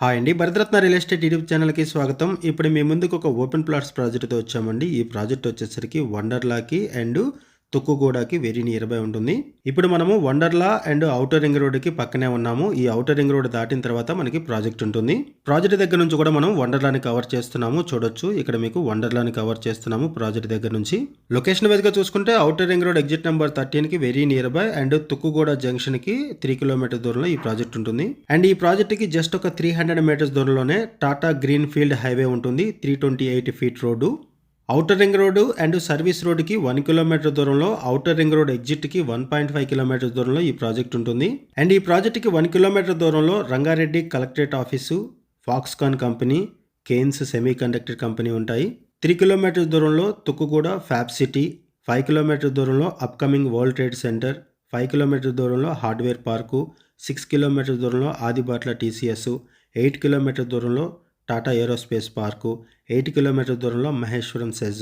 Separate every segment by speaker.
Speaker 1: Hi అండి. Bharat Ratna real estate YouTube ఛానల్‌కి స్వాగతం. ఇప్పుడు మీ ముందుకు ఒక ఓపెన్ ప్లాట్స్ ప్రాజెక్ట్‌తో వచ్చామండి. ఈ ప్రాజెక్ట్ వచ్చేసరికి వండర్‌లాకి అండ్ తుక్కుగూడకి వెరీ నియర్ బై ఉంటుంది. ఇప్పుడు మనము వండర్‌లా అండ్ ఔటర్ రింగ్ రోడ్‌కి పక్కనే ఉన్నాము. ఈ ఔటర్ రింగ్ రోడ్ దాటిన తర్వాత మనకి ప్రాజెక్ట్ ఉంటుంది. ప్రాజెక్ట్ దగ్గర నుంచి కూడా మనం వండర్‌లాని కవర్ చేస్తున్నాము. చూడొచ్చు ఇక్కడ మీకు వండర్‌లాని కవర్ చేస్తున్నాము ప్రాజెక్ట్ దగ్గర నుంచి. లొకేషన్ వైస్‌గా చూసుకుంటే outer ring road exit number 13కి very near by and Tukkuguda జంక్షన్‌కి 3 కిలోమీటర్స్ దూరంలో ఈ ప్రాజెక్ట్ ఉంటుంది. అండ్ ఈ ప్రాజెక్ట్‌కి జస్ట్ ఒక 300 మీటర్స్ దూరంలోనే టాటా గ్రీన్ ఫీల్డ్ హైవే ఉంటుంది. 328 feet road. Outer ring road and service రోడ్డుకి 1 కిలోమీటర్ దూరంలో, ఔటర్ రింగ్ రోడ్ ఎగ్జిట్కి 1.5 కిలోమీటర్స్ దూరంలో ఈ ప్రాజెక్ట్ ఉంటుంది. అండ్ ఈ ప్రాజెక్ట్కి 1 కిలోమీటర్ దూరంలో Rangareddy collectorate office, Foxconn company, Kaynes semiconductor company ఉంటాయి. 3 కిలోమీటర్స్ దూరంలో తుక్కుగూడ ఫ్యాబ్ సిటీ, 5 కిలోమీటర్ దూరంలో upcoming world trade centre, 5 kilometre దూరంలో హార్డ్వేర్ పార్కు, 6 కిలోమీటర్ దూరంలో ఆదిబాట్ల టీసీఎస్, 8 కిలోమీటర్ దూరంలో టాటా ఏరోస్పేస్ పార్కు, 8 కిలోమీటర్ దూరంలో మహేశ్వరం సెజ్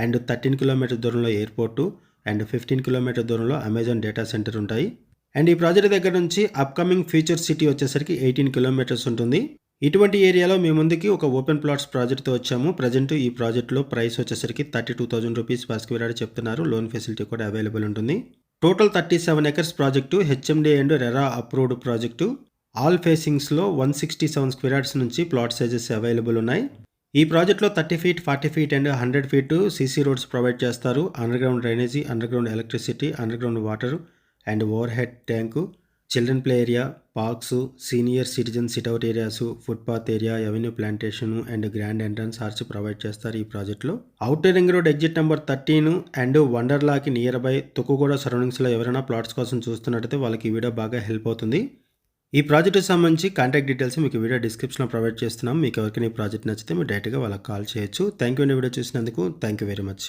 Speaker 1: అండ్ 13 కిలోమీటర్ దూరంలో ఎయిర్పోర్టు అండ్ 15 కిలోమీటర్ దూరంలో Amazon data centre ఉంటాయి. అండ్ ఈ ప్రాజెక్ట్ దగ్గర నుంచి అప్కమింగ్ ఫ్యూచర్ సిటీ వచ్చేసరికి 18 కిలోమీటర్స్ ఉంటుంది. ఇటువంటి ఏరియాలో మీ ముందుకి ఒక ఓపెన్ ప్లాట్స్ ప్రాజెక్ట్తో వచ్చాము. ప్రజెంట్ ఈ ప్రాజెక్ట్లో ప్రైస్ వచ్చేసరికి 32,000 రూపీస్ పర్ స్క్వేర్ యార్డ్ చెప్తున్నారు. లోన్ ఫెసిలిటీ కూడా అవైలబుల్ ఉంటుంది. Total 37 acres project, HMD and RERA approved project. All ఫేసింగ్స్లో 167 స్క్వేర్ యార్డ్స్ నుంచి ప్లాట్ సైజెస్ అవైలబుల్ ఉన్నాయి. ఈ ప్రాజెక్ట్లో 30 feet, 40 feet and 100 feet CC roads provide చేస్తారు. Underground drainage, underground electricity, underground water and overhead tank, children play area, parks, senior citizen sit out areas, footpath area, avenue plantation and grand entrance arch provide చేస్తారు ఈ ప్రాజెక్ట్లో. Outer ring road exit number 13 and వండర్లాకి near by Tukkuguda సరౌండింగ్స్లో ఎవరైనా plots కోసం చూస్తున్నట్టయితే వాళ్ళకి ఈ వీడియో బాగా హెల్ప్ అవుతుంది. ఈ ప్రాజెక్ట్కి సంబంధించి కాంటాక్ట్ డీటెయిల్స్ మీకు వీడియో డిస్క్రిప్షన్లో ప్రొవైడ్ చేస్తున్నాం. మీకు ఎవరికైనా ఈ ప్రాజెక్ట్ నచ్చితే మీరు డైరెక్ట్గా వాళ్ళకి కాల్ చేయొచ్చు. థ్యాంక్ యూ అండి వీడియో చూసినందుకు. Thank you very much.